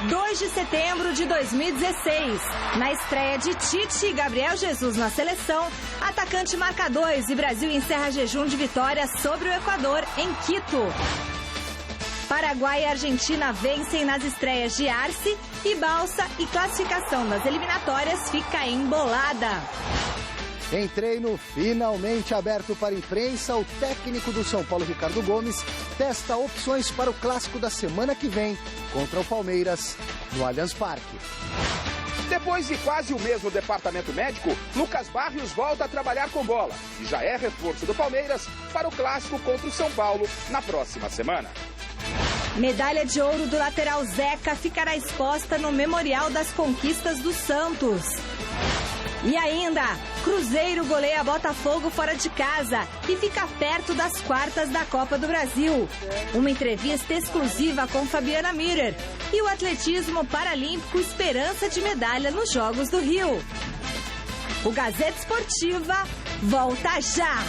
2 de setembro de 2016. Na estreia de Tite e Gabriel Jesus na seleção, atacante marca 2 e Brasil encerra jejum de vitórias sobre o Equador em Quito. Paraguai e Argentina vencem nas estreias de Arce e Balsa e classificação das eliminatórias fica embolada. Em treino finalmente aberto para a imprensa, o técnico do São Paulo, Ricardo Gomes, testa opções para o clássico da semana que vem contra o Palmeiras no Allianz Parque. Depois de quase um mês no departamento médico, Lucas Barrios volta a trabalhar com bola e já é reforço do Palmeiras para o clássico contra o São Paulo na próxima semana. Medalha de ouro do lateral Zeca ficará exposta no Memorial das Conquistas do Santos. E ainda, Cruzeiro goleia Botafogo fora de casa e fica perto das quartas da Copa do Brasil. Uma entrevista exclusiva com Fabiana Mirer. E o atletismo paralímpico esperança de medalha nos Jogos do Rio. O Gazeta Esportiva volta já!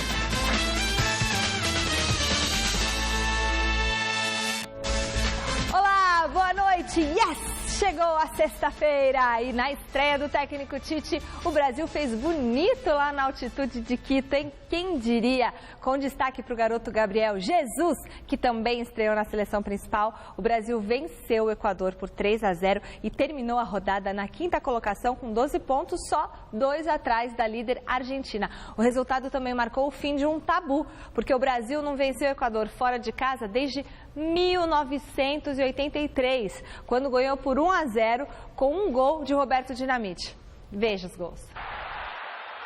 Olá, boa noite! Yes! Chegou a sexta-feira e na estreia do técnico Tite, o Brasil fez bonito lá na altitude de Quito, hein? Quem diria? Com destaque para o garoto Gabriel Jesus, que também estreou na seleção principal. O Brasil venceu o Equador por 3-0 e terminou a rodada na quinta colocação com 12 pontos, só 2 atrás da líder Argentina. O resultado também marcou o fim de um tabu, porque o Brasil não venceu o Equador fora de casa desde 1983, quando ganhou por 1-0 com um gol de Roberto Dinamite. Veja os gols.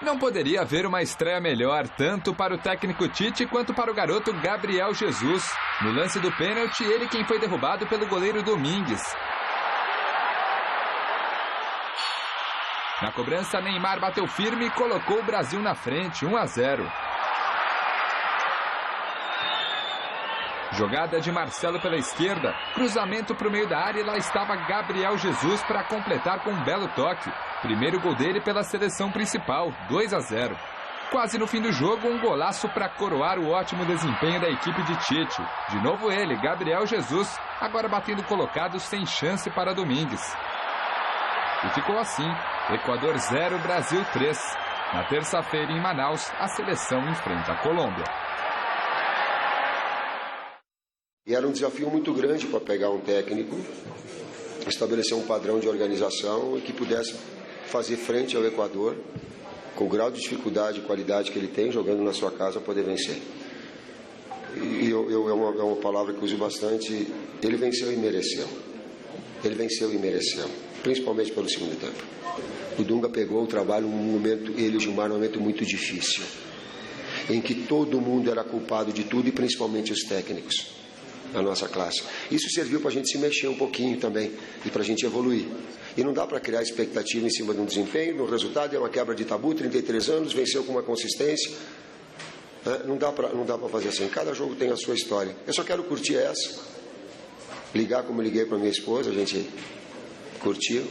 Não poderia haver uma estreia melhor, tanto para o técnico Tite quanto para o garoto Gabriel Jesus. No lance do pênalti, ele quem foi derrubado pelo goleiro Domingues. Na cobrança, Neymar bateu firme e colocou o Brasil na frente, 1-0. Jogada de Marcelo pela esquerda, cruzamento para o meio da área e lá estava Gabriel Jesus para completar com um belo toque. Primeiro gol dele pela seleção principal, 2-0. Quase no fim do jogo, um golaço para coroar o ótimo desempenho da equipe de Tite. De novo ele, Gabriel Jesus, agora batendo colocado sem chance para Domingues. E ficou assim, Equador 0, Brasil 3. Na terça-feira em Manaus, a seleção enfrenta a Colômbia. E era um desafio muito grande para pegar um técnico, estabelecer um padrão de organização e que pudesse fazer frente ao Equador, com o grau de dificuldade e qualidade que ele tem, jogando na sua casa, poder vencer. E é uma palavra que eu uso bastante, ele venceu e mereceu. Ele venceu e mereceu, principalmente pelo segundo tempo. O Dunga pegou o trabalho num momento, ele e o Gilmar, num momento muito difícil, em que todo mundo era culpado de tudo e principalmente os técnicos. Na nossa classe. Isso serviu para a gente se mexer um pouquinho também e para a gente evoluir. E não dá para criar expectativa em cima de um desempenho, no resultado é uma quebra de tabu, 33 anos, venceu com uma consistência. Não dá para fazer assim, cada jogo tem a sua história. Eu só quero curtir essa, ligar como liguei para minha esposa, a gente curtiu,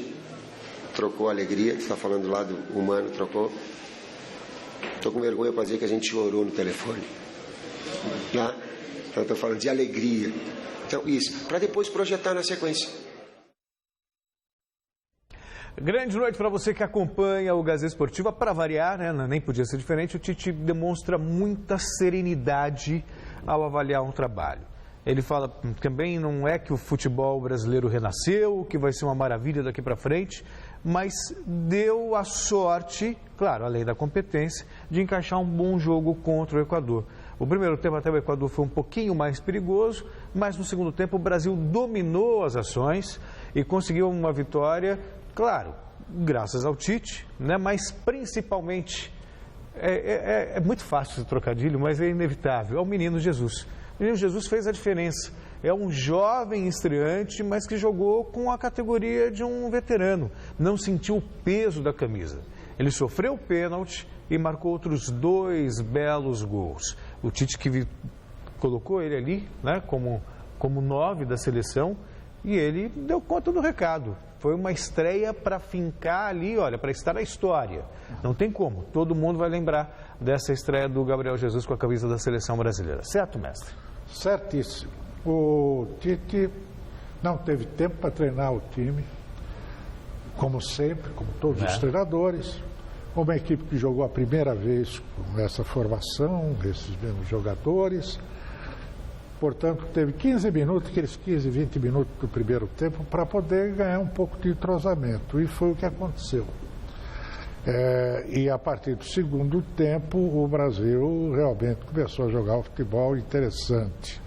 trocou a alegria, que está falando do lado humano, trocou. Estou com vergonha para dizer que a gente chorou no telefone. Então, estou falando de alegria. Então, isso, para depois projetar na sequência. Grande noite para você que acompanha o Gazeta Esportiva. Para variar, né, nem podia ser diferente, o Tite demonstra muita serenidade ao avaliar um trabalho. Ele fala também, não é que o futebol brasileiro renasceu, que vai ser uma maravilha daqui para frente, mas deu a sorte, claro, além da competência, de encaixar um bom jogo contra o Equador. O primeiro tempo até o Equador foi um pouquinho mais perigoso, mas no segundo tempo o Brasil dominou as ações e conseguiu uma vitória, claro, graças ao Tite, né? Mas principalmente, é muito fácil esse trocadilho, mas é inevitável, é o menino Jesus. O menino Jesus fez a diferença. É um jovem estreante, mas que jogou com a categoria de um veterano. Não sentiu o peso da camisa. Ele sofreu o pênalti e marcou outros 2 belos gols. O Tite que colocou ele ali, né, como 9 da seleção, e ele deu conta do recado. Foi uma estreia para fincar ali, olha, para estar na história. Não tem como, todo mundo vai lembrar dessa estreia do Gabriel Jesus com a camisa da seleção brasileira. Certo, mestre? Certíssimo. O Tite não teve tempo para treinar o time, como sempre, como todos os treinadores. Uma equipe que jogou a primeira vez com essa formação, esses mesmos jogadores. Portanto, teve 15 minutos, aqueles 15, 20 minutos do primeiro tempo, para poder ganhar um pouco de entrosamento. E foi o que aconteceu. E a partir do segundo tempo, o Brasil realmente começou a jogar um futebol interessante.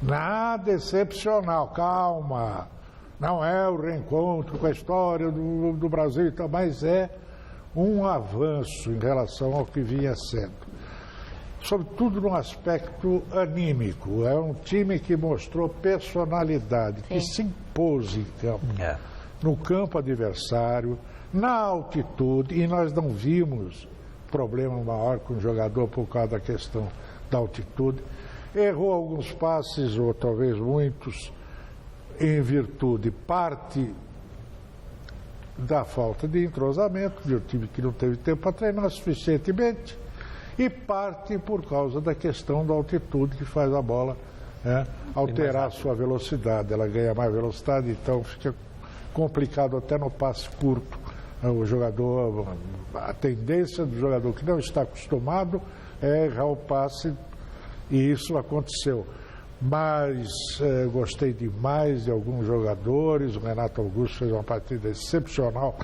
Nada excepcional, calma. Não é o reencontro com a história do Brasil, mas é um avanço em relação ao que vinha sendo. Sobretudo no aspecto anímico. É um time que mostrou personalidade, que se impôs em campo, no campo adversário, na altitude, e nós não vimos problema maior com o jogador por causa da questão da altitude. Errou alguns passes, ou talvez muitos, em virtude parte da falta de entrosamento, de um time que não teve tempo para treinar suficientemente, e parte por causa da questão da altitude, que faz a bola alterar a sua velocidade. Ela ganha mais velocidade, então fica complicado até no passe curto. O jogador, a tendência do jogador que não está acostumado é errar o passe, e isso aconteceu. Mas gostei demais de alguns jogadores. O Renato Augusto fez uma partida excepcional,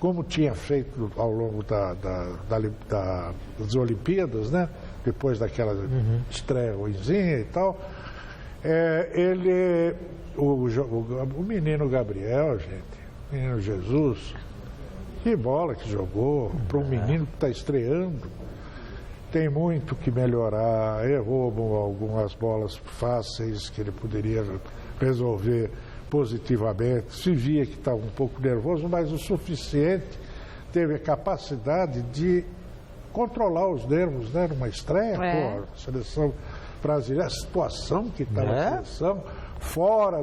como tinha feito ao longo das Olimpíadas, né? Depois daquela estreia ruinzinha e tal. O menino Gabriel, gente, o menino Jesus, que bola que jogou para um menino que está estreando. Tem muito que melhorar. Errou algumas bolas fáceis que ele poderia resolver positivamente. Se via que estava um pouco nervoso, mas o suficiente. Teve a capacidade de controlar os nervos, né? Numa estreia, a seleção brasileira, a situação que está na seleção, fora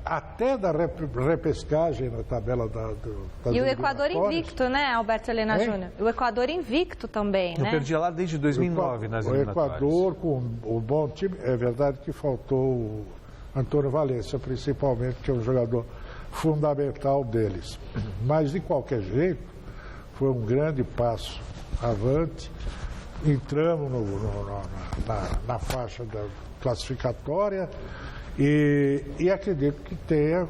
até da repescagem na tabela das E o Equador invicto, né, Alberto Helena Júnior? O Equador invicto também, né? Eu perdi lá desde 2009 nas eliminatórias. O Equador, com um bom time, é verdade que faltou o Antônio Valência, principalmente, que é um jogador fundamental deles. Mas, de qualquer jeito, foi um grande passo avante. Entramos na faixa da classificatória. E acredito que tenha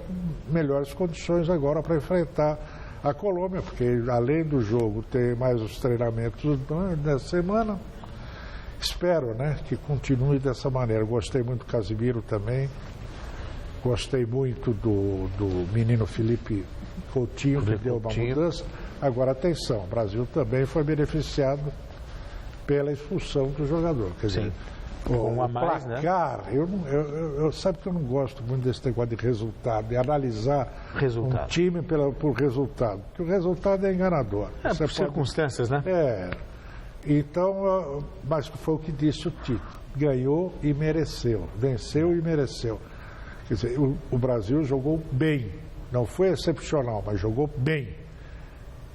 melhores condições agora para enfrentar a Colômbia, porque além do jogo tem mais os treinamentos da semana. Espero, né, que continue dessa maneira. Gostei muito do Casimiro também, gostei muito do menino Felipe Coutinho, que deu uma mudança. Agora, atenção, o Brasil também foi beneficiado pela expulsão do jogador. Quer dizer, o placar, né? Eu sabe que eu não gosto muito desse negócio de resultado, de analisar um time por resultado, porque o resultado é enganador. Por circunstâncias, né? Então, mas foi o que disse o Tite, ganhou e mereceu, venceu e mereceu. Quer dizer, o Brasil jogou bem, não foi excepcional, mas jogou bem.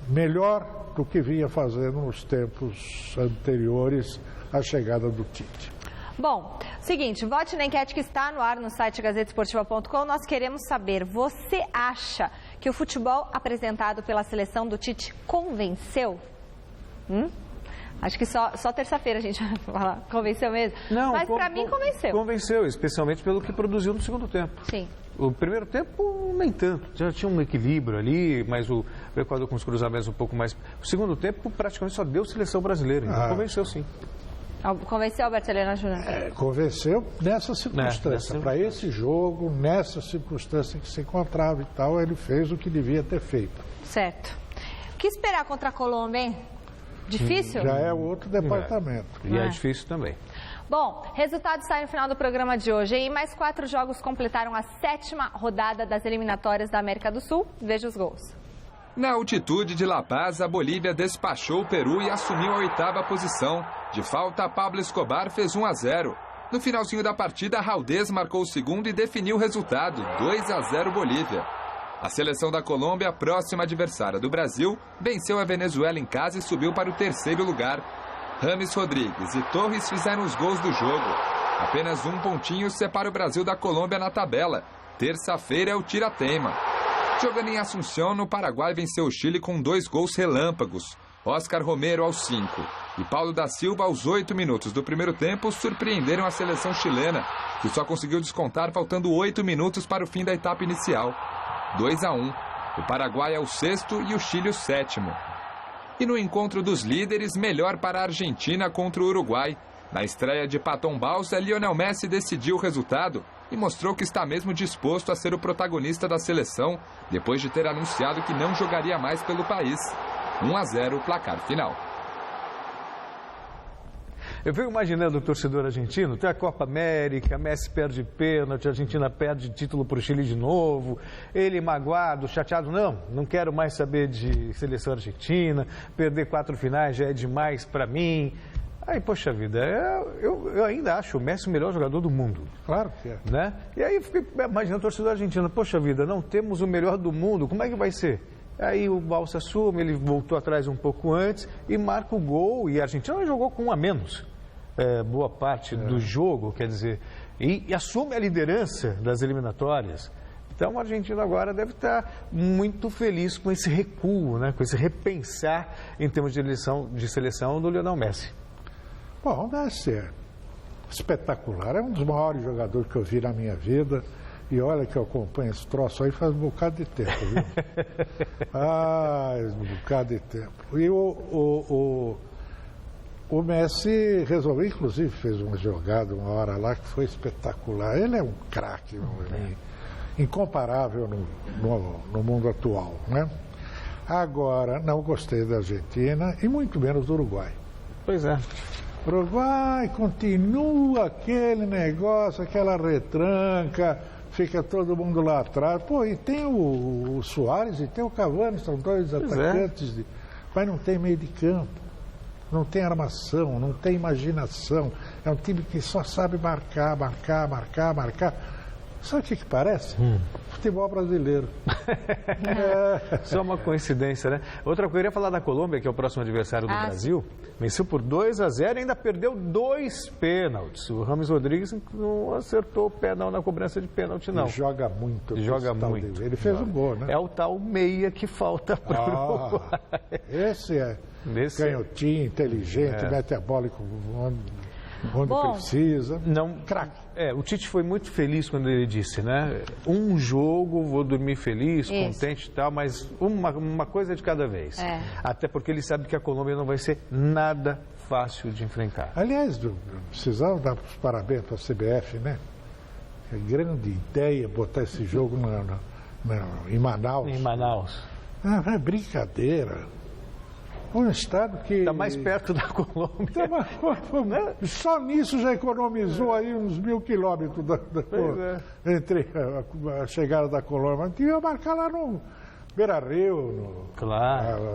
Melhor do que vinha fazendo nos tempos anteriores à chegada do Tite. Bom, seguinte, vote na enquete que está no ar no site gazetesportiva.com. Nós queremos saber, você acha que o futebol apresentado pela seleção do Tite convenceu? Acho que só terça-feira a gente vai falar. Convenceu mesmo? Não, mas para mim convenceu. Convenceu, especialmente pelo que produziu no segundo tempo. Sim. O primeiro tempo, nem tanto. Já tinha um equilíbrio ali, mas o Equador com os cruzamentos um pouco mais... O segundo tempo praticamente só deu seleção brasileira. Então convenceu, sim. Convenceu, Alberto Helena Júnior? Convenceu nessa circunstância. Para esse jogo, nessa circunstância que se encontrava e tal, ele fez o que devia ter feito. Certo. O que esperar contra a Colômbia, hein? Difícil? Já é outro departamento. E é difícil também. Bom, resultados saem no final do programa de hoje. E mais 4 jogos completaram a 7ª rodada das eliminatórias da América do Sul. Veja os gols. Na altitude de La Paz, a Bolívia despachou o Peru e assumiu a 8ª posição. De falta, Pablo Escobar fez 1-0. No finalzinho da partida, Raldez marcou o segundo e definiu o resultado, 2-0 Bolívia. A seleção da Colômbia, próxima adversária do Brasil, venceu a Venezuela em casa e subiu para o 3º lugar. Rames Rodrigues e Torres fizeram os gols do jogo. Apenas um pontinho separa o Brasil da Colômbia na tabela. Terça-feira é o tira-teima. Jogando em Assunção, no Paraguai venceu o Chile com 2 gols relâmpagos. Oscar Romero aos 5 e Paulo da Silva aos 8 minutos do primeiro tempo surpreenderam a seleção chilena, que só conseguiu descontar faltando 8 minutos para o fim da etapa inicial. 2-1. O Paraguai é o 6º e o Chile o 7º. E no encontro dos líderes, melhor para a Argentina contra o Uruguai. Na estreia de Paton Balsa, Lionel Messi decidiu o resultado e mostrou que está mesmo disposto a ser o protagonista da seleção, depois de ter anunciado que não jogaria mais pelo país. 1-0 o placar final. Eu fico imaginando o torcedor argentino, tem a Copa América, Messi perde pênalti, a Argentina perde título para o Chile de novo, ele magoado, chateado, não quero mais saber de seleção argentina, perder 4 finais já é demais para mim. Aí, poxa vida, eu ainda acho o Messi o melhor jogador do mundo. Claro que é. Né? E aí eu fico imaginando o torcedor argentino, poxa vida, não temos o melhor do mundo, como é que vai ser? Aí o Balsa assume, ele voltou atrás um pouco antes e marca o gol. E a Argentina jogou com 1 a menos, boa parte do jogo, quer dizer, e assume a liderança das eliminatórias. Então a Argentina agora deve estar muito feliz com esse recuo, né? Com esse repensar em termos de seleção do Lionel Messi. Bom, o Messi é espetacular, é um dos maiores jogadores que eu vi na minha vida. E olha que eu acompanho esse troço aí faz um bocado de tempo, viu? Um bocado de tempo. E o Messi resolveu, inclusive fez uma jogada uma hora lá que foi espetacular. Ele é um craque, incomparável no mundo atual, né? Agora, não gostei da Argentina e muito menos do Uruguai. Pois é. O Uruguai continua aquele negócio, aquela retranca, fica todo mundo lá atrás. Pô, e tem o Suárez e tem o Cavani, são 2 atacantes, mas não tem meio de campo, não tem armação, não tem imaginação. É um time que só sabe marcar. Sabe o que parece? Futebol brasileiro. Só uma coincidência, né? Outra coisa, eu ia falar da Colômbia, que é o próximo adversário do Brasil. Venceu por 2-0 e ainda perdeu 2 pênaltis. O Rames Rodrigues não acertou o pé na cobrança de pênalti, não. Ele joga muito. Ele fez um gol, né? É o tal meia que falta para o Uruguai. Esse é canhotinho, inteligente, mete a bola onde precisa. Craque. O Tite foi muito feliz quando ele disse, né? Um jogo, vou dormir feliz, contente e tal, mas uma coisa de cada vez. Até porque ele sabe que a Colômbia não vai ser nada fácil de enfrentar. Aliás, precisava dar os parabéns para a CBF, né? É grande ideia botar esse jogo em Manaus. Em Manaus. É brincadeira. Um estado que... Está mais perto da Colômbia. Só nisso já economizou aí uns 1.000 quilômetros entre a chegada da Colômbia. Tinha que marcar lá no Beira-Rio,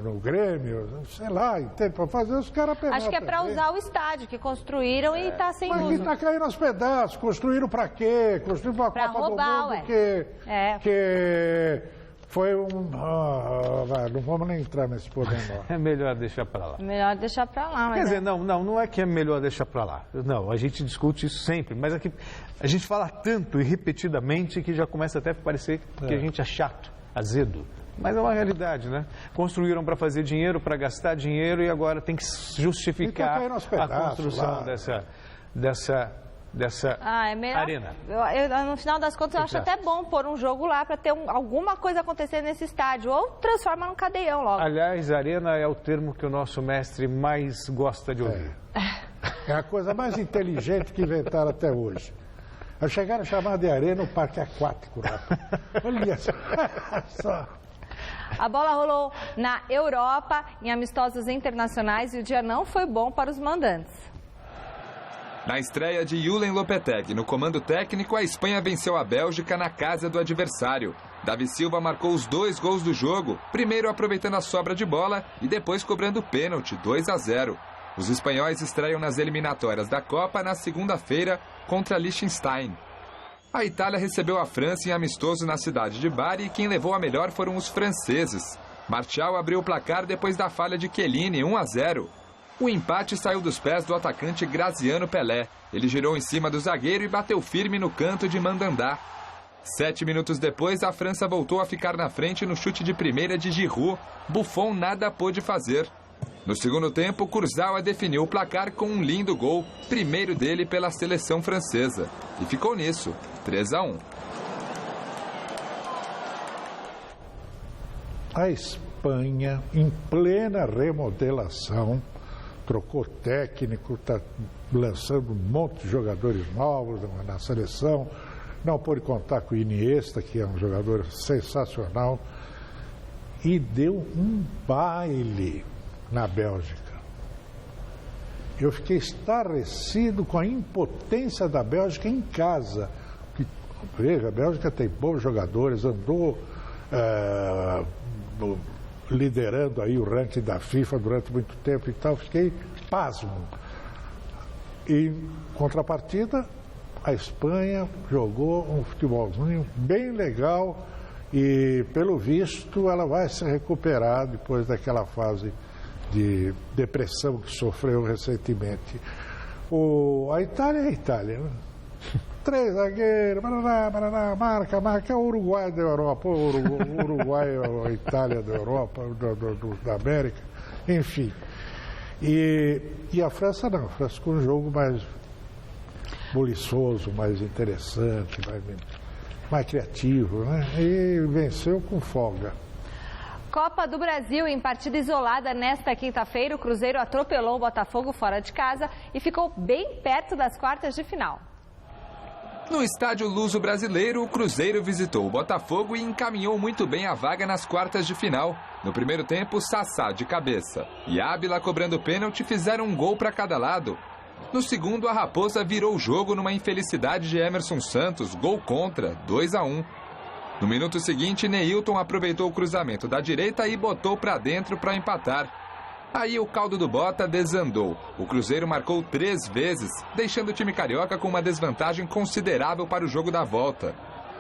no Grêmio, sei lá, para fazer os caras pegar. Acho que é para usar o estádio que construíram e está sem uso. Mas está caindo aos pedaços. Construíram para quê? Construíram para a Copa roubar, do Mundo que foi não vamos nem entrar nesse pormenor. É melhor deixar para lá. Melhor deixar para lá. Quer dizer, não é que é melhor deixar para lá. Não, a gente discute isso sempre, mas aqui a gente fala tanto e repetidamente que já começa até a parecer que a gente é chato, azedo. Mas é uma realidade, né? Construíram para fazer dinheiro, para gastar dinheiro e agora tem que justificar a construção dessa arena. No final das contas, eu acho até bom pôr um jogo lá para ter alguma coisa acontecer nesse estádio, ou transforma num cadeião logo. Aliás, arena é o termo que o nosso mestre mais gosta de ouvir. É a coisa mais inteligente que inventaram até hoje. Chegaram a chamar de arena o parque aquático lá. Olha só. A bola rolou na Europa, em amistosos internacionais, e o dia não foi bom para os mandantes. Na estreia de Julen Lopetegui no comando técnico, a Espanha venceu a Bélgica na casa do adversário. Davi Silva marcou os 2 gols do jogo, primeiro aproveitando a sobra de bola e depois cobrando pênalti, 2-0. Os espanhóis estreiam nas eliminatórias da Copa na segunda-feira contra Liechtenstein. A Itália recebeu a França em amistoso na cidade de Bari e quem levou a melhor foram os franceses. Martial abriu o placar depois da falha de Chiellini, 1-0. O empate saiu dos pés do atacante Graziano Pelé. Ele girou em cima do zagueiro e bateu firme no canto de Mandandá. 7 minutos depois, a França voltou a ficar na frente no chute de primeira de Giroud. Buffon nada pôde fazer. No segundo tempo, Kurzawa definiu o placar com um lindo gol, primeiro dele pela seleção francesa. E ficou nisso, 3-1. A Espanha, em plena remodelação, trocou técnico, está lançando um monte de jogadores novos na seleção. Não pôde contar com o Iniesta, que é um jogador sensacional. E deu um baile na Bélgica. Eu fiquei estarrecido com a impotência da Bélgica em casa. Veja, a Bélgica tem bons jogadores, andou liderando aí o ranking da FIFA durante muito tempo e tal. Fiquei pasmo. E, em contrapartida, a Espanha jogou um futebolzinho bem legal e, pelo visto, ela vai se recuperar depois daquela fase de depressão que sofreu recentemente. A Itália é a Itália, né? 3 zagueiros, marca, é o Uruguai da Europa, o Uruguai é a Itália da Europa, da América, enfim. E a França não, a França com um jogo mais buliçoso, mais interessante, mais criativo, né? E venceu com folga. Copa do Brasil, em partida isolada nesta quinta-feira, o Cruzeiro atropelou o Botafogo fora de casa e ficou bem perto das quartas de final. No estádio Luso Brasileiro, o Cruzeiro visitou o Botafogo e encaminhou muito bem a vaga nas quartas de final. No primeiro tempo, Sassá de cabeça e Ábila cobrando pênalti fizeram um gol para cada lado. No segundo, a Raposa virou o jogo numa infelicidade de Emerson Santos, gol contra, 2-1. No minuto seguinte, Neilton aproveitou o cruzamento da direita e botou para dentro para empatar. Aí o caldo do Bota desandou. O Cruzeiro marcou 3 vezes, deixando o time carioca com uma desvantagem considerável para o jogo da volta.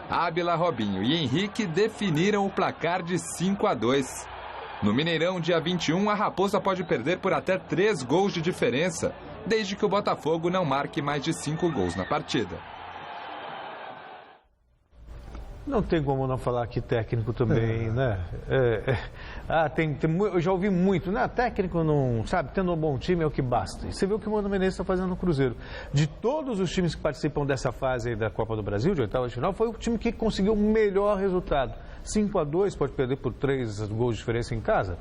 Ábila, Robinho e Henrique definiram o placar de 5-2. No Mineirão, dia 21, a Raposa pode perder por até 3 gols de diferença, desde que o Botafogo não marque mais de 5 gols na partida. Não tem como não falar que técnico também, né? Eu já ouvi muito, né? Técnico não, sabe, tendo um bom time é o que basta. E você vê o que o Mano Menezes está fazendo no Cruzeiro. De todos os times que participam dessa fase aí da Copa do Brasil, de oitava de final, foi o time que conseguiu o melhor resultado. 5-2, pode perder por 3 gols de diferença em casa?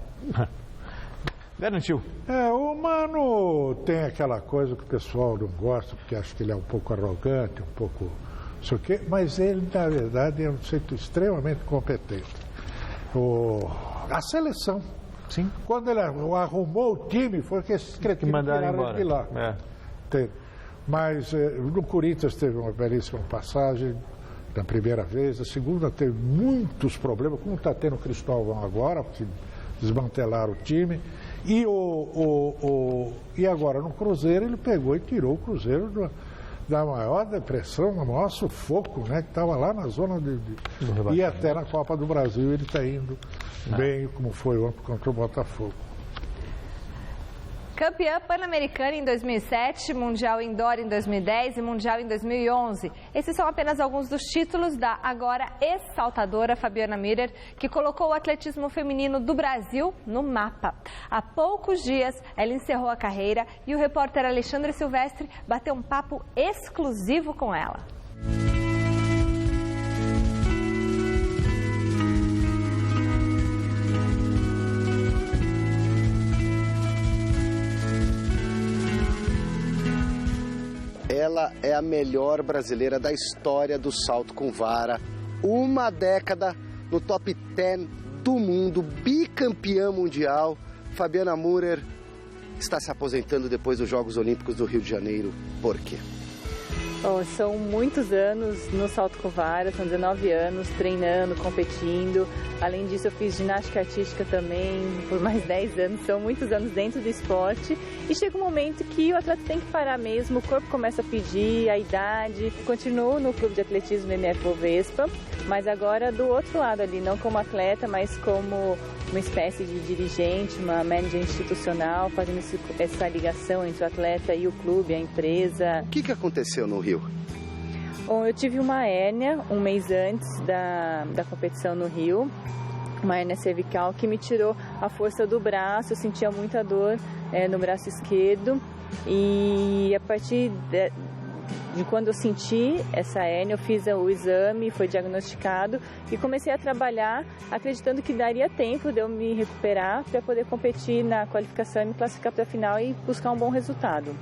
Garantiu. O Mano tem aquela coisa que o pessoal não gosta, porque acha que ele é um pouco arrogante, um pouco... Isso aqui, mas ele, na verdade, é um sujeito extremamente competente. A seleção, sim. Quando ele arrumou o time, foi que esses cretinos mandaram embora de lá. Mas no Corinthians teve uma belíssima passagem na primeira vez, a segunda teve muitos problemas, como está tendo o Cristóvão agora, porque desmantelaram o time. E agora no Cruzeiro ele pegou e tirou o Cruzeiro da maior depressão, do maior sufoco, né? Que estava lá na zona e até na Copa do Brasil ele está indo bem, como foi ontem contra o Botafogo. Campeã pan-americana em 2007, Mundial Indoor em 2010 e Mundial em 2011. Esses são apenas alguns dos títulos da agora ex-saltadora Fabiana Müller, que colocou o atletismo feminino do Brasil no mapa. Há poucos dias, ela encerrou a carreira e o repórter Alexandre Silvestre bateu um papo exclusivo com ela. Ela é a melhor brasileira da história do salto com vara. Uma década no top 10 do mundo, bicampeã mundial. Fabiana Müller está se aposentando depois dos Jogos Olímpicos do Rio de Janeiro. Por quê? Bom, são muitos anos no salto com vara, são 19 anos treinando, competindo. Além disso, eu fiz ginástica artística também por mais 10 anos, são muitos anos dentro do esporte. E chega um momento que o atleta tem que parar mesmo, o corpo começa a pedir, a idade. Continuo no clube de atletismo MF Bovespa, mas agora do outro lado ali, não como atleta, mas como uma espécie de dirigente, uma manager institucional, fazendo essa ligação entre o atleta e o clube, a empresa. O que aconteceu no Rio? Bom, eu tive uma hérnia um mês antes da competição no Rio, uma hérnia cervical que me tirou a força do braço, eu sentia muita dor no braço esquerdo e a partir de quando eu senti essa hérnia, eu fiz o exame, foi diagnosticado e comecei a trabalhar acreditando que daria tempo de eu me recuperar para poder competir na qualificação e me classificar para a final e buscar um bom resultado.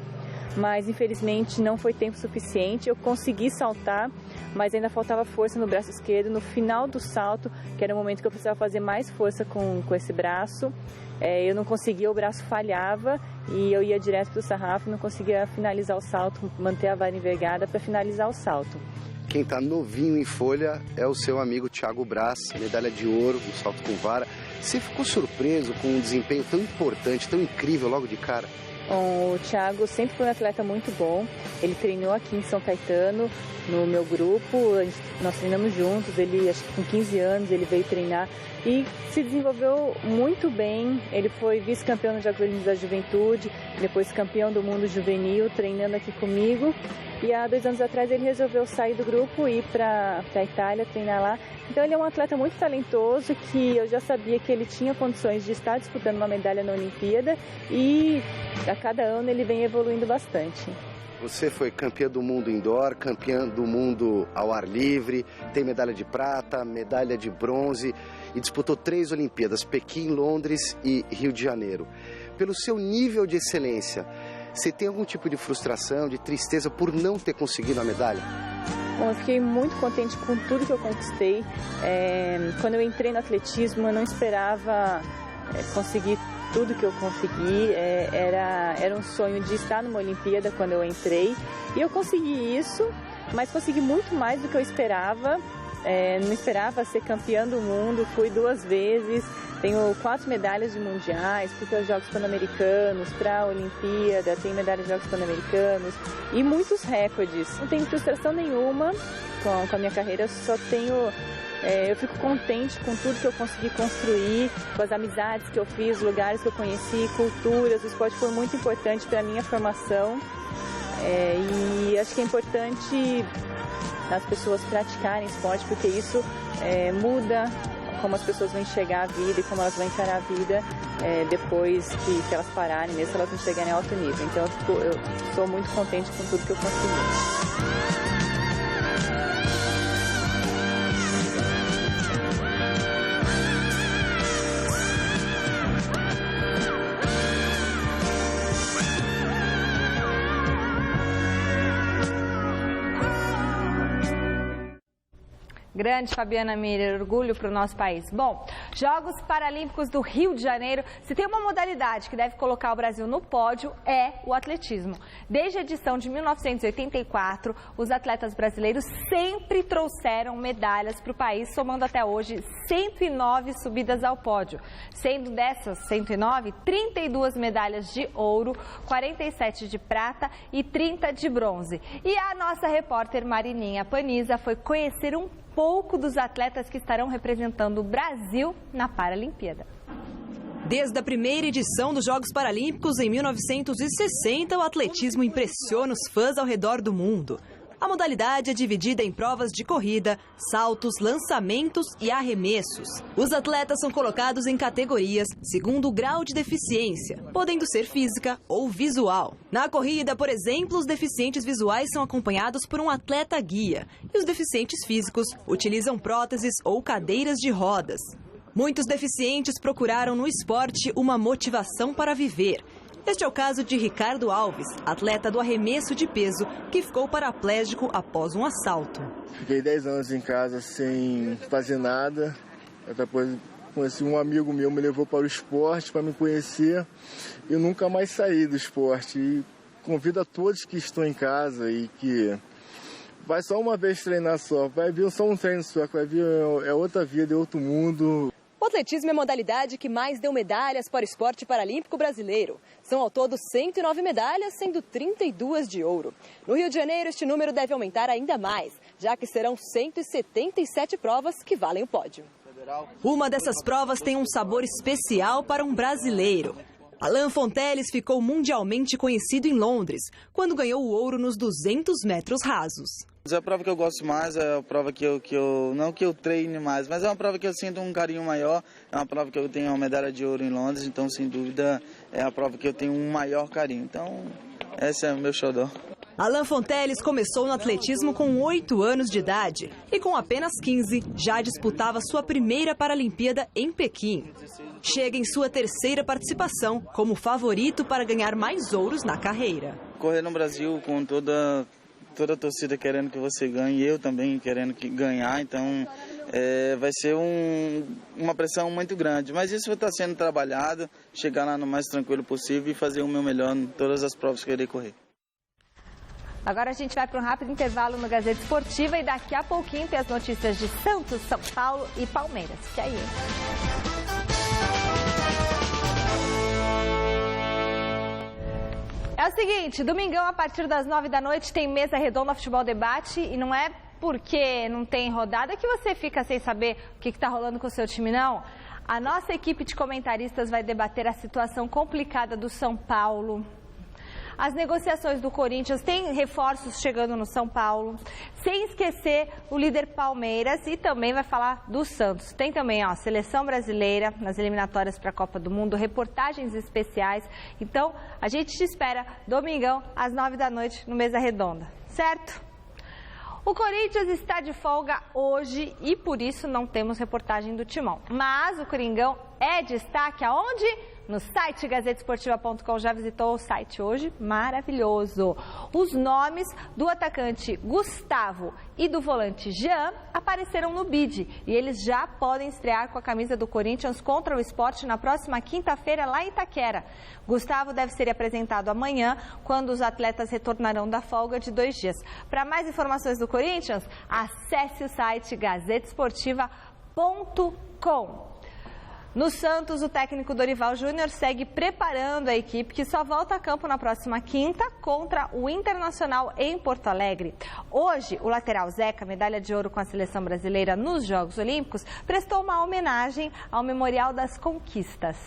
Mas infelizmente não foi tempo suficiente, eu consegui saltar, mas ainda faltava força no braço esquerdo. No final do salto, que era o momento que eu precisava fazer mais força com esse braço, eu não conseguia, o braço falhava e eu ia direto para o sarrafo, não conseguia finalizar o salto, manter a vara envergada para finalizar o salto. Quem está novinho em folha é o seu amigo Thiago Braz, medalha de ouro no salto com vara. Você ficou surpreso com um desempenho tão importante, tão incrível logo de cara? O Thiago sempre foi um atleta muito bom, ele treinou aqui em São Caetano, no meu grupo, nós treinamos juntos, ele acho que com 15 anos ele veio treinar e se desenvolveu muito bem, ele foi vice-campeão nos Jogos Olímpicos da Juventude, depois campeão do mundo juvenil, treinando aqui comigo e há 2 anos atrás ele resolveu sair do grupo e ir para a Itália treinar lá. Então ele é um atleta muito talentoso que eu já sabia que ele tinha condições de estar disputando uma medalha na Olimpíada e a cada ano ele vem evoluindo bastante. Você foi campeã do mundo indoor, campeã do mundo ao ar livre, tem medalha de prata, medalha de bronze e disputou 3 Olimpíadas, Pequim, Londres e Rio de Janeiro. Pelo seu nível de excelência, você tem algum tipo de frustração, de tristeza por não ter conseguido a medalha? Bom, eu fiquei muito contente com tudo que eu conquistei. Quando eu entrei no atletismo, eu não esperava conseguir tudo que eu consegui. Era um sonho de estar numa Olimpíada quando eu entrei. E eu consegui isso, mas consegui muito mais do que eu esperava. Não esperava ser campeã do mundo, fui 2 vezes. Tenho 4 medalhas de mundiais, fui para os Jogos Pan-Americanos, para a Olimpíada, tenho medalha de Jogos Pan-Americanos e muitos recordes. Não tenho frustração nenhuma com a minha carreira, só tenho... eu fico contente com tudo que eu consegui construir, com as amizades que eu fiz, lugares que eu conheci, culturas. O esporte foi muito importante para a minha formação e acho que é importante as pessoas praticarem esporte porque isso muda como as pessoas vão enxergar a vida e como elas vão encarar a vida depois que elas pararem, mesmo se elas não chegarem a alto nível. Então eu sou muito contente com tudo que eu consegui. Grande Fabiana Miller, orgulho para o nosso país. Bom, Jogos Paralímpicos do Rio de Janeiro, se tem uma modalidade que deve colocar o Brasil no pódio, é o atletismo. Desde a edição de 1984, os atletas brasileiros sempre trouxeram medalhas para o país, somando até hoje 109 subidas ao pódio. Sendo dessas 109, 32 medalhas de ouro, 47 de prata e 30 de bronze. E a nossa repórter Marininha Paniza foi conhecer um pouco dos atletas que estarão representando o Brasil na Paralimpíada. Desde a primeira edição dos Jogos Paralímpicos em 1960, o atletismo impressiona os fãs ao redor do mundo. A modalidade é dividida em provas de corrida, saltos, lançamentos e arremessos. Os atletas são colocados em categorias segundo o grau de deficiência, podendo ser física ou visual. Na corrida, por exemplo, os deficientes visuais são acompanhados por um atleta guia e os deficientes físicos utilizam próteses ou cadeiras de rodas. Muitos deficientes procuraram no esporte uma motivação para viver. Este é o caso de Ricardo Alves, atleta do arremesso de peso, que ficou paraplégico após um assalto. Fiquei 10 anos em casa sem fazer nada. Depois conheci um amigo meu, me levou para o esporte para me conhecer. Eu nunca mais saí do esporte. E convido a todos que estão em casa e que vai só uma vez treinar só. Vai vir só um treino só, vai vir outra vida, é outro mundo. O atletismo é a modalidade que mais deu medalhas para o esporte paralímpico brasileiro. São ao todo 109 medalhas, sendo 32 de ouro. No Rio de Janeiro, este número deve aumentar ainda mais, já que serão 177 provas que valem o pódio. Uma dessas provas tem um sabor especial para um brasileiro. Alain Fonteles ficou mundialmente conhecido em Londres, quando ganhou o ouro nos 200 metros rasos. É a prova que eu gosto mais, é a prova que eu não que eu treine mais, mas é uma prova que eu sinto um carinho maior, é uma prova que eu tenho uma medalha de ouro em Londres, então sem dúvida é a prova que eu tenho um maior carinho, então esse é o meu xodó. Alain Fonteles começou no atletismo com 8 anos de idade e com apenas 15 já disputava sua primeira Paralimpíada em Pequim. Chega em sua terceira participação como favorito para ganhar mais ouros na carreira. Correr no Brasil com toda a torcida querendo que você ganhe, eu também querendo ganhar, então vai ser uma pressão muito grande. Mas isso está sendo trabalhado, chegar lá no mais tranquilo possível e fazer o meu melhor em todas as provas que eu irei correr. Agora a gente vai para um rápido intervalo no Gazeta Esportiva e daqui a pouquinho tem as notícias de Santos, São Paulo e Palmeiras. Que aí? É o seguinte, domingão a partir das 9 da noite tem Mesa Redonda Futebol Debate e não é porque não tem rodada que você fica sem saber o que está rolando com o seu time, não. A nossa equipe de comentaristas vai debater a situação complicada do São Paulo. As negociações do Corinthians, tem reforços chegando no São Paulo, sem esquecer o líder Palmeiras e também vai falar do Santos. Tem também a seleção brasileira nas eliminatórias para a Copa do Mundo, reportagens especiais. Então, a gente te espera domingão às 9 da noite no Mesa Redonda, certo? O Corinthians está de folga hoje e por isso não temos reportagem do Timão. Mas o Coringão é destaque aonde? No site gazetesportiva.com, já visitou o site hoje? Maravilhoso! Os nomes do atacante Gustavo e do volante Jean apareceram no bid e eles já podem estrear com a camisa do Corinthians contra o Sport na próxima quinta-feira lá em Itaquera. Gustavo deve ser apresentado amanhã, quando os atletas retornarão da folga de 2 dias. Para mais informações do Corinthians, acesse o site gazetesportiva.com. No Santos, o técnico Dorival Júnior segue preparando a equipe que só volta a campo na próxima quinta contra o Internacional em Porto Alegre. Hoje, o lateral Zeca, medalha de ouro com a seleção brasileira nos Jogos Olímpicos, prestou uma homenagem ao Memorial das Conquistas.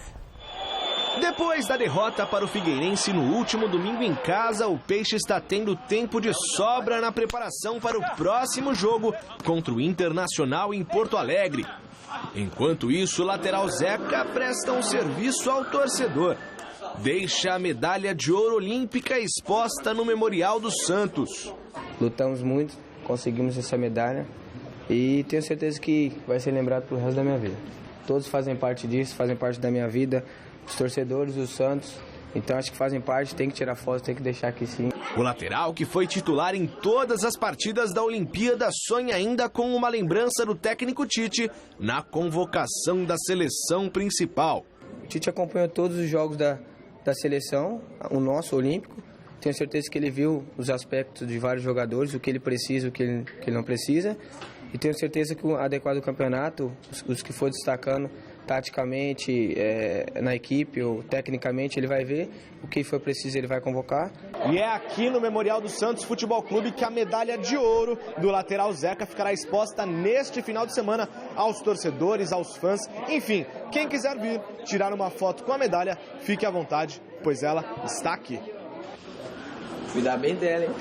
Depois da derrota para o Figueirense no último domingo em casa, o Peixe está tendo tempo de sobra na preparação para o próximo jogo contra o Internacional em Porto Alegre. Enquanto isso, o lateral Zeca presta um serviço ao torcedor. Deixa a medalha de ouro olímpica exposta no Memorial do Santos. Lutamos muito, conseguimos essa medalha e tenho certeza que vai ser lembrado pro resto da minha vida. Todos fazem parte disso, fazem parte da minha vida, os torcedores do Santos. Então acho que fazem parte, tem que tirar foto, tem que deixar aqui sim. O lateral, que foi titular em todas as partidas da Olimpíada, sonha ainda com uma lembrança do técnico Tite na convocação da seleção principal. O Tite acompanhou todos os jogos da seleção, o nosso olímpico. Tenho certeza que ele viu os aspectos de vários jogadores, o que ele precisa, o que ele não precisa. E tenho certeza que o adequado campeonato, os que for destacando taticamente na equipe ou tecnicamente, ele vai ver o que for preciso, ele vai convocar. E é aqui no Memorial do Santos Futebol Clube que a medalha de ouro do lateral Zeca ficará exposta neste final de semana aos torcedores, aos fãs, enfim, quem quiser vir tirar uma foto com a medalha, fique à vontade, pois ela está aqui. Cuidar bem dela, hein?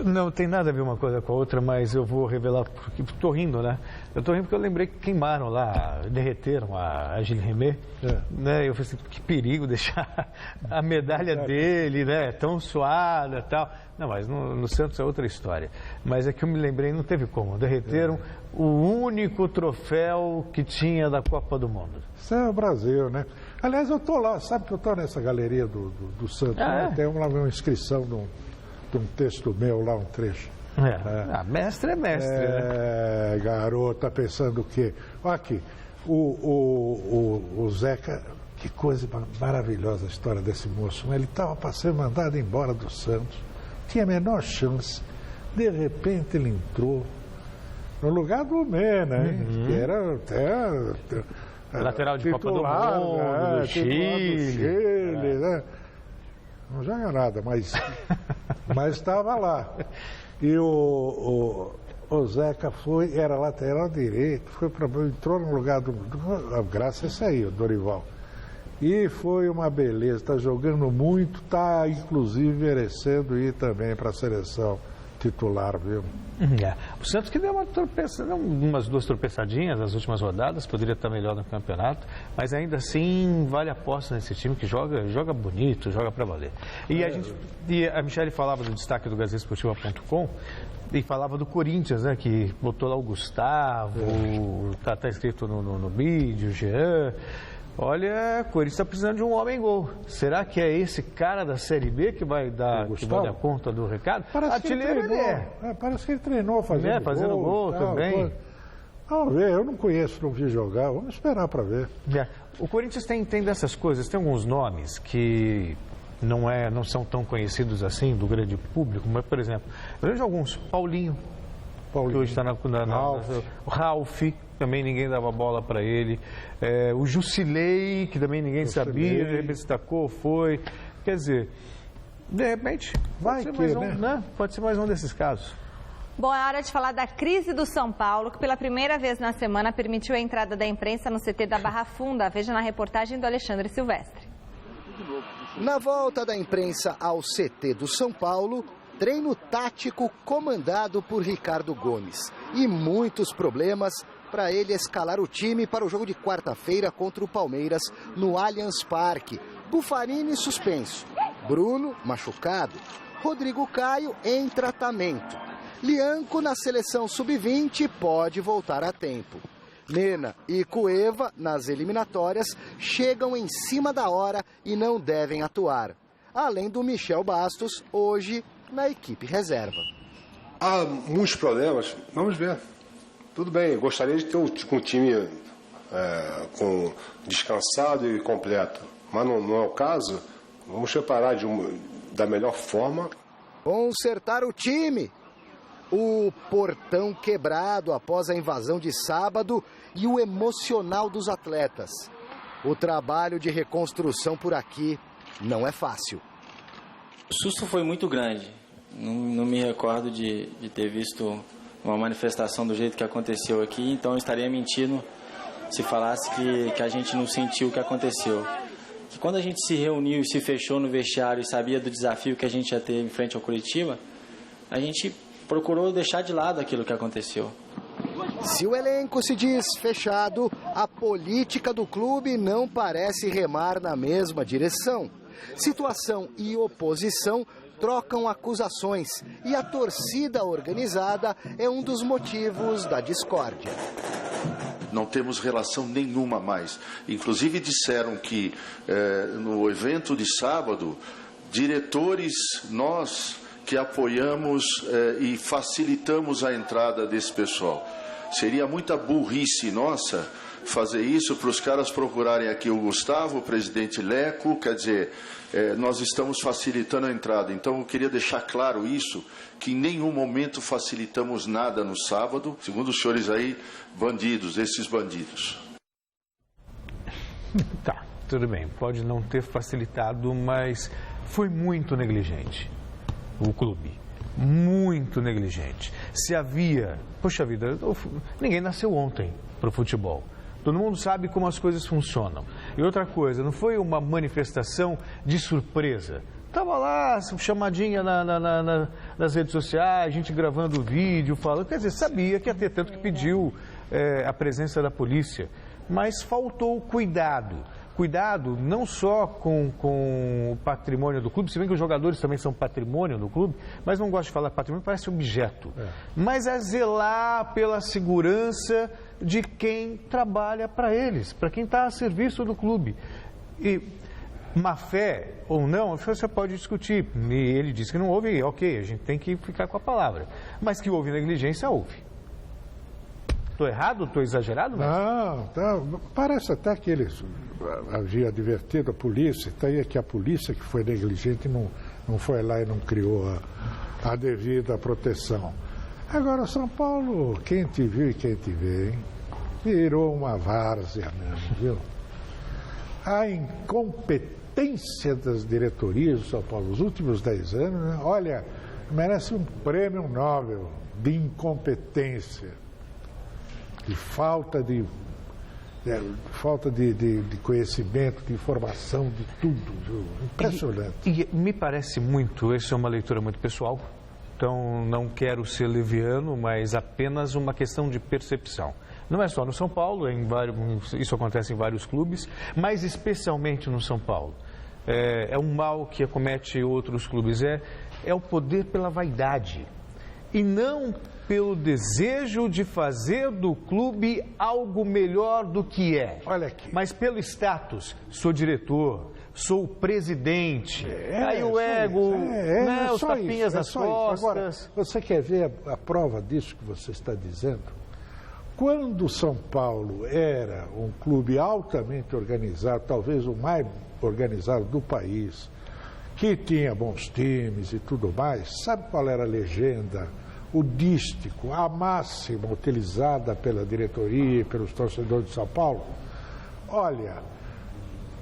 Não tem nada a ver uma coisa com a outra, mas eu vou revelar, porque estou rindo, né? Eu estou rindo porque eu lembrei que queimaram lá, derreteram a Gilles Rimet, né? Eu falei assim, que perigo deixar a medalha dele, né? Tão suada e tal. Não, mas no Santos é outra história. Mas é que eu me lembrei, não teve como. Derreteram o único troféu que tinha da Copa do Mundo. Isso é o Brasil, né? Aliás, eu estou lá, sabe que eu estou nessa galeria do Santos, né? Tem lá uma inscrição de um texto meu lá, um trecho. Mestre é mestre. Né? Garoto, tá pensando o quê? Olha aqui, o Zeca, que coisa maravilhosa a história desse moço. Ele estava para ser mandado embora do Santos, tinha a menor chance. De repente ele entrou no lugar do Mena, que era até lateral de titular, Copa do Mundo, do Chile. Né? Não joga nada, mas Mas estava lá. E o Zeca era lateral direito, entrou no lugar a Graça saiu, Dorival. E foi uma beleza, está jogando muito, está inclusive merecendo ir também para a seleção titular, viu? O Santos que deu umas 2 tropeçadinhas nas últimas rodadas, poderia estar melhor no campeonato, mas ainda assim vale a aposta nesse time que joga bonito, joga para valer. E a Michele falava do destaque do GazeteEsportiva.com e falava do Corinthians, né, que botou lá o Gustavo, tá escrito no vídeo, o Jean. Olha, o Corinthians está precisando de um homem-gol. Será que é esse cara da Série B que vai dar conta do recado? Parece que ele treinou fazendo gol também. Vamos ver, eu não conheço, não vi jogar. Vamos esperar para ver. O Corinthians tem dessas coisas, tem alguns nomes que não são tão conhecidos assim do grande público, mas, por exemplo, eu vejo alguns, Paulinho, que hoje está o Ralf, também ninguém dava bola para ele, o Jusilei, que também ninguém sabia, de repente destacou, foi, quer dizer, de repente, pode ser mais um desses casos. Bom, é hora de falar da crise do São Paulo, que pela primeira vez na semana permitiu a entrada da imprensa no CT da Barra Funda. Veja na reportagem do Alexandre Silvestre. Na volta da imprensa ao CT do São Paulo, treino tático comandado por Ricardo Gomes. E muitos problemas para ele escalar o time para o jogo de quarta-feira contra o Palmeiras no Allianz Parque. Bufarini suspenso, Bruno machucado, Rodrigo Caio em tratamento. Lianco na seleção sub-20 pode voltar a tempo. Nena e Cueva, nas eliminatórias, chegam em cima da hora e não devem atuar. Além do Michel Bastos, hoje na equipe reserva. Há muitos problemas, vamos ver. Tudo bem, gostaria de ter um time descansado e completo, mas não é o caso. Vamos preparar da melhor forma. Consertar o time. O portão quebrado após a invasão de sábado e o emocional dos atletas. O trabalho de reconstrução por aqui não é fácil. O susto foi muito grande. Não me recordo de ter visto uma manifestação do jeito que aconteceu aqui, então eu estaria mentindo se falasse que a gente não sentiu o que aconteceu. Que quando a gente se reuniu e se fechou no vestiário e sabia do desafio que a gente ia ter em frente ao Curitiba, a gente procurou deixar de lado aquilo que aconteceu. Se o elenco se diz fechado, a política do clube não parece remar na mesma direção. Situação e oposição trocam acusações e a torcida organizada é um dos motivos da discórdia. Não temos relação nenhuma mais. Inclusive disseram que no evento de sábado, diretores, nós que apoiamos e facilitamos a entrada desse pessoal. Seria muita burrice nossa fazer isso para os caras procurarem aqui o Gustavo, o presidente Leco, quer dizer, nós estamos facilitando a entrada. Então eu queria deixar claro isso, que em nenhum momento facilitamos nada no sábado, segundo os senhores aí, bandidos, esses bandidos. Tá, tudo bem, pode não ter facilitado, mas foi muito negligente. O clube, muito negligente. Se havia, poxa vida, ninguém nasceu ontem para o futebol. Todo mundo sabe como as coisas funcionam. E outra coisa, não foi uma de surpresa. Estava lá, chamadinha nas redes sociais, gente gravando vídeo, falando. Quer dizer, sabia que ia ter, tanto que pediu a presença da polícia. Mas faltou cuidado. Cuidado não só com o patrimônio do clube, se bem que os jogadores também são patrimônio do clube, mas não gosto de falar patrimônio, parece objeto. Mas é zelar pela segurança de quem trabalha para eles, para quem está a serviço do clube. E má fé ou não, você pode discutir. E ele disse que não houve, ok, a gente tem que ficar com a palavra. Mas que houve negligência, houve. Estou errado? Estou exagerado? Não, parece até que ele havia advertido a polícia, está aí que a polícia que foi negligente não foi lá e não criou a devida proteção. Agora, São Paulo, quem te viu e quem te vê, hein? Virou uma várzea mesmo, viu? A incompetência das diretorias do São Paulo nos últimos 10 anos, né? Olha, merece um prêmio Nobel de incompetência, de falta de conhecimento, de informação, de tudo. Impressionante. E me parece muito, essa é uma leitura muito pessoal, então não quero ser leviano, mas apenas uma questão de percepção. Não é só no São Paulo, isso acontece em vários clubes, mas especialmente no São Paulo. É um mal que acomete outros clubes, é o poder pela vaidade e não pelo desejo de fazer do clube algo melhor do que é. Olha aqui. Mas pelo status, sou diretor, sou o presidente, aí o ego, os tapinhas nas costas. Agora, você quer ver a prova disso que você está dizendo? Quando São Paulo era um clube altamente organizado, talvez o mais organizado do país, que tinha bons times e tudo mais, sabe qual era a legenda? O dístico, a máxima utilizada pela diretoria e pelos torcedores de São Paulo? Olha,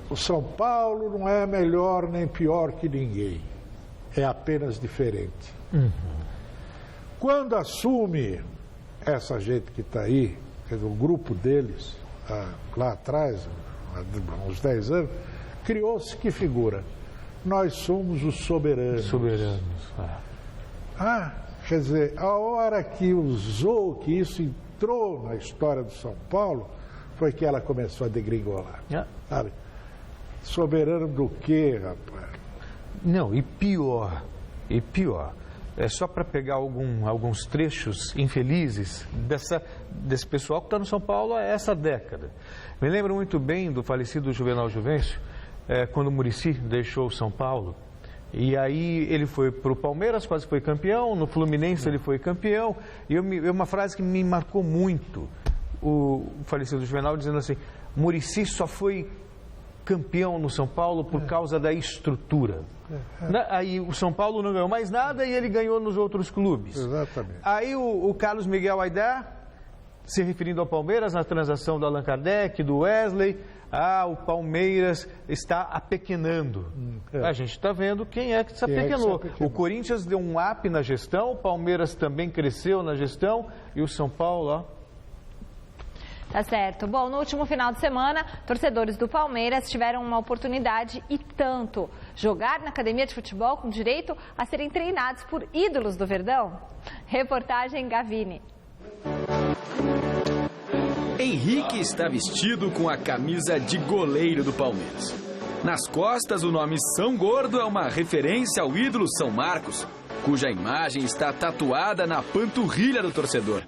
o São Paulo não é melhor nem pior que ninguém, é apenas diferente. Quando assume essa gente que está aí, quer dizer, o grupo deles, lá atrás, há uns 10 anos, criou-se que figura? Nós somos os soberanos. Quer dizer, a hora que usou, que isso entrou na história do São Paulo, foi que ela começou a degringolar. Sabe? Soberano do quê, rapaz? Não, e pior. É só para pegar alguns trechos infelizes desse pessoal que está no São Paulo há essa década. Me lembro muito bem do falecido Juvenal Juvencio, quando o Muricy deixou o São Paulo. E aí ele foi para o Palmeiras, quase foi campeão, no Fluminense ele foi campeão. E uma frase que me marcou muito, o falecido Juvenal dizendo assim, Muricy só foi campeão no São Paulo por causa da estrutura. Aí o São Paulo não ganhou mais nada e ele ganhou nos outros clubes. Exatamente. Aí o Carlos Miguel Aidar, se referindo ao Palmeiras, na transação do Allan Kardec, do Wesley, o Palmeiras está apequenando. A gente está vendo quem é que se apequenou. O Corinthians deu um up na gestão, o Palmeiras também cresceu na gestão e o São Paulo, ó. Tá certo. Bom, no último final de semana, torcedores do Palmeiras tiveram uma oportunidade e tanto. Jogar na academia de futebol com direito a serem treinados por ídolos do Verdão. Reportagem Gavini. Henrique está vestido com a camisa de goleiro do Palmeiras. Nas costas, o nome São Gordo é uma referência ao ídolo São Marcos, cuja imagem está tatuada na panturrilha do torcedor.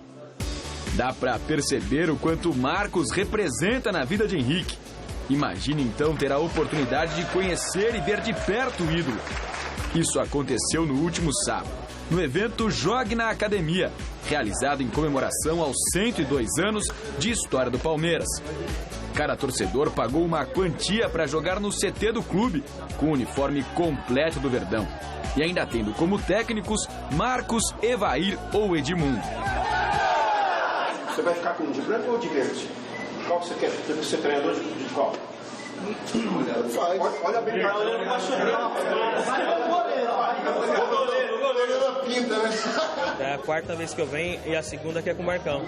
Dá para perceber o quanto Marcos representa na vida de Henrique. Imagine então ter a oportunidade de conhecer e ver de perto o ídolo. Isso aconteceu no último sábado, no evento Jogue na Academia, realizado em comemoração aos 102 anos de história do Palmeiras. Cada torcedor pagou uma quantia para jogar no CT do clube, com o uniforme completo do Verdão. E ainda tendo como técnicos Marcos, Evair ou Edmundo. Você vai ficar com o de branco ou de verde? Qual que você quer? Você quer ser treinador de qual? Olha bem pra É a quarta vez que eu venho e a segunda que é com o Marcão.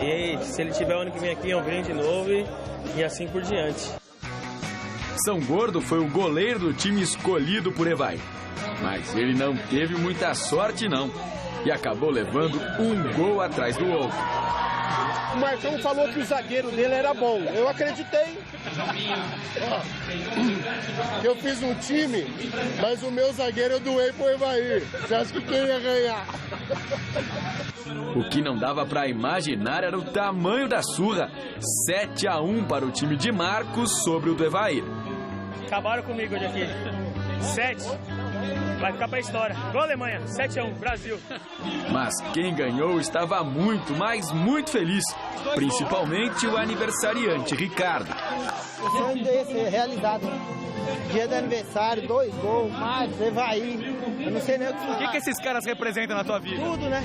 E se ele tiver o ano que vem aqui, eu venho de novo e assim por diante. São Gordo foi o goleiro do time escolhido por Evair. Mas ele não teve muita sorte não. E acabou levando um gol atrás do outro. O Marcão falou que o zagueiro dele era bom. Eu acreditei. Eu fiz um time, mas o meu zagueiro eu doei pro Evair. Você acha que quem ia ganhar? O que não dava pra imaginar era o tamanho da surra. 7-1 para o time de Marcos sobre o do Evair. Acabaram comigo hoje aqui. 7. Vai ficar pra história. Igual a Alemanha, 7-1, Brasil. Mas quem ganhou estava muito, mas muito feliz. Principalmente o aniversariante Ricardo. O sonho desse é realizado. Dia do aniversário, 2 gols, Marcos, Evair. Eu não sei nem o que falar. O que esses caras representam na tua vida? Tudo, né?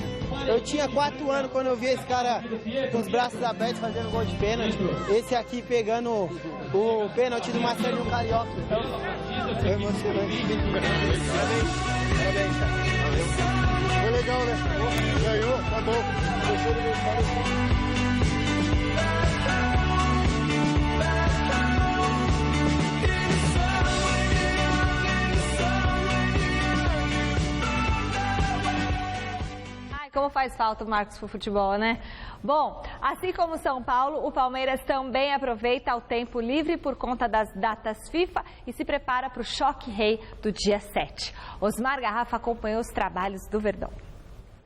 Eu tinha 4 anos quando eu vi esse cara com os braços abertos fazendo gol de pênalti. Esse aqui pegando o pênalti do Marcelinho Carioca. Então, foi emocionante. Parabéns, cara. Foi legal, né? Ganhou, tá bom. Gostou do aniversário. Como faz falta o Marcos pro futebol, né? Bom, assim como São Paulo, o Palmeiras também aproveita o tempo livre por conta das datas FIFA e se prepara para o choque rei do dia 7. Osmar Garrafa acompanhou os trabalhos do Verdão.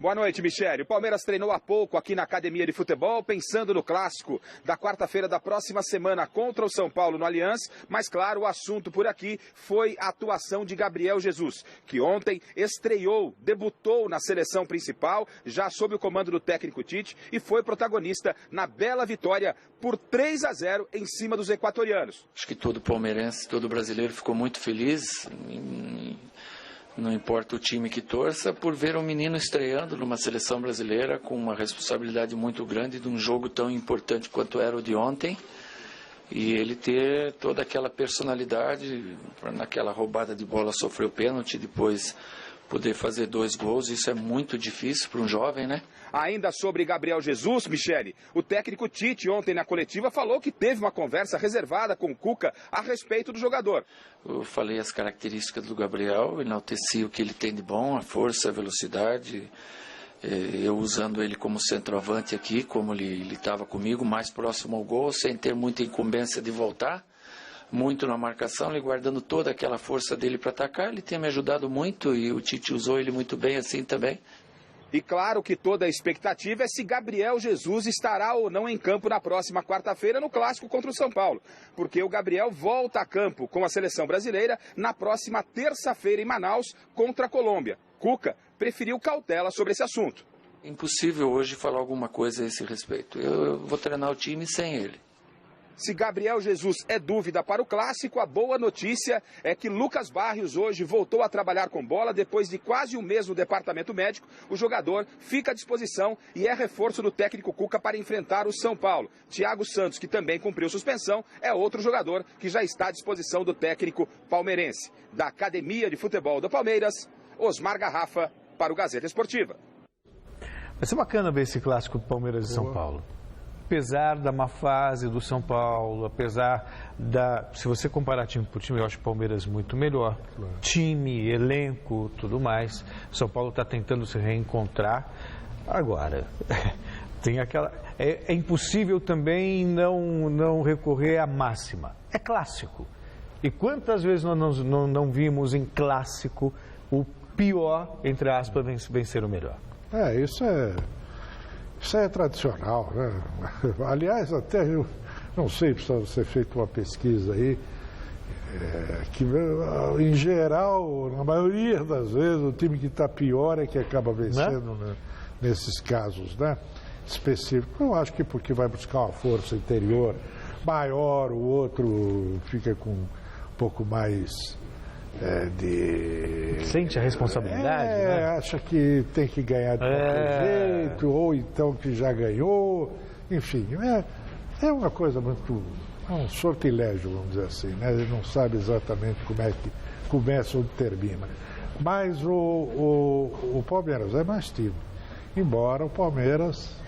Boa noite, Michele. O Palmeiras treinou há pouco aqui na Academia de Futebol, pensando no clássico da quarta-feira da próxima semana contra o São Paulo no Allianz. Mas, claro, o assunto por aqui foi a atuação de Gabriel Jesus, que ontem estreou, debutou na seleção principal, já sob o comando do técnico Tite, e foi protagonista na bela vitória por 3-0 em cima dos equatorianos. Acho que todo palmeirense, todo brasileiro ficou muito feliz, não importa o time que torça, por ver um menino estreando numa seleção brasileira com uma responsabilidade muito grande de um jogo tão importante quanto era o de ontem. E ele ter toda aquela personalidade, naquela roubada de bola sofreu pênalti, depois poder fazer 2 gols, isso é muito difícil para um jovem, né? Ainda sobre Gabriel Jesus, Michele, o técnico Tite ontem na coletiva falou que teve uma conversa reservada com o Cuca a respeito do jogador. Eu falei as características do Gabriel, enalteci o que ele tem de bom, a força, a velocidade, eu usando ele como centroavante aqui, como ele estava comigo, mais próximo ao gol, sem ter muita incumbência de voltar. Muito na marcação, ele guardando toda aquela força dele para atacar, ele tem me ajudado muito e o Tite usou ele muito bem assim também. E claro que toda a expectativa é se Gabriel Jesus estará ou não em campo na próxima quarta-feira no clássico contra o São Paulo, porque o Gabriel volta a campo com a seleção brasileira na próxima terça-feira em Manaus contra a Colômbia. Cuca preferiu cautela sobre esse assunto. Impossível hoje falar alguma coisa a esse respeito, eu vou treinar o time sem ele. Se Gabriel Jesus é dúvida para o clássico, a boa notícia é que Lucas Barrios hoje voltou a trabalhar com bola depois de quase um mês no departamento médico. O jogador fica à disposição e é reforço do técnico Cuca para enfrentar o São Paulo. Thiago Santos, que também cumpriu suspensão, é outro jogador que já está à disposição do técnico palmeirense. Da Academia de Futebol do Palmeiras, Osmar Garrafa para o Gazeta Esportiva. Vai ser bacana ver esse clássico do Palmeiras e São Paulo. Apesar da má fase do São Paulo, apesar da... Se você comparar time por time, eu acho o Palmeiras muito melhor. Claro. Time, elenco, tudo mais. São Paulo está tentando se reencontrar. Agora, tem aquela... É impossível também não recorrer à máxima. É clássico. E quantas vezes nós não vimos em clássico o pior, entre aspas, vencer o melhor? Isso é tradicional, né? Aliás, até eu não sei, precisa ser feita uma pesquisa aí, que em geral, na maioria das vezes, o time que está pior é que acaba vencendo, né? Nesses casos, né? Específicos. Eu acho que porque vai buscar uma força interior maior, o outro fica com um pouco mais Sente a responsabilidade, né? Acha que tem que ganhar de qualquer jeito, ou então que já ganhou, enfim, é uma coisa muito, um sortilégio, vamos dizer assim, né? Ele não sabe exatamente como é que começa ou termina. Mas o Palmeiras é mais time, embora o Palmeiras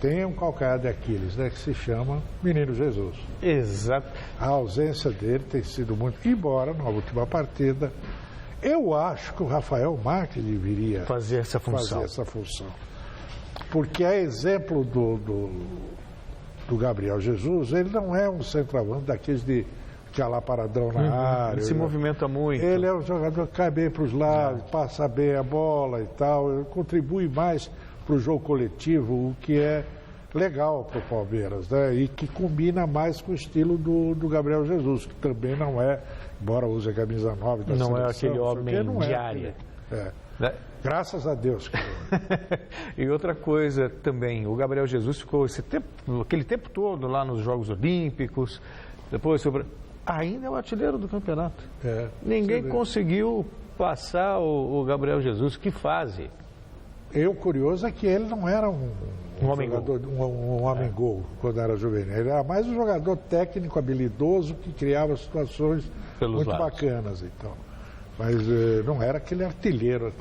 tem um calcanhar de Aquiles, né, que se chama Menino Jesus. Exato. A ausência dele tem sido muito... Embora, na última partida, eu acho que o Rafael Marques deveria fazer essa função. Porque a exemplo do Gabriel Jesus, ele não é um centroavante daqueles de ficar lá paradão na área. Ele se movimenta muito. Ele é um jogador que cai bem para os lados, passa bem a bola e tal, ele contribui mais para o jogo coletivo, o que é legal para o Palmeiras, né? E que combina mais com o estilo do Gabriel Jesus, que também não é, embora use a camisa 9 da seleção, não é aquele homem de área. Graças a Deus. E outra coisa também, o Gabriel Jesus ficou aquele tempo todo lá nos Jogos Olímpicos, depois ainda é o artilheiro do campeonato. Ninguém conseguiu passar o Gabriel Jesus, que fase. O curioso é que ele não era um homem-gol quando era juvenil. Ele era mais um jogador técnico, habilidoso, que criava situações muito bacanas. Então. Mas não era aquele artilheiro.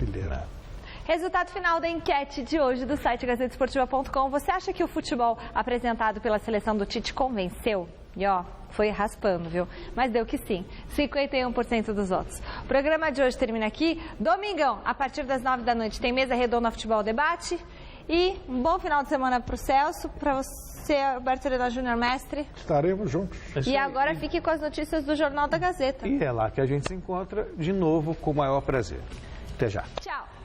Resultado final da enquete de hoje do site gazetesportiva.com. Você acha que o futebol apresentado pela seleção do Tite convenceu? E ó, foi raspando, viu? Mas deu que sim, 51% dos votos. O programa de hoje termina aqui. Domingão, a partir das 9 da noite, tem mesa redonda Futebol Debate. E um bom final de semana para o Celso, para você, Alberto Helena Júnior, mestre. Estaremos juntos. E agora fique com as notícias do Jornal da Gazeta. E é lá que a gente se encontra de novo com o maior prazer. Até já. Tchau.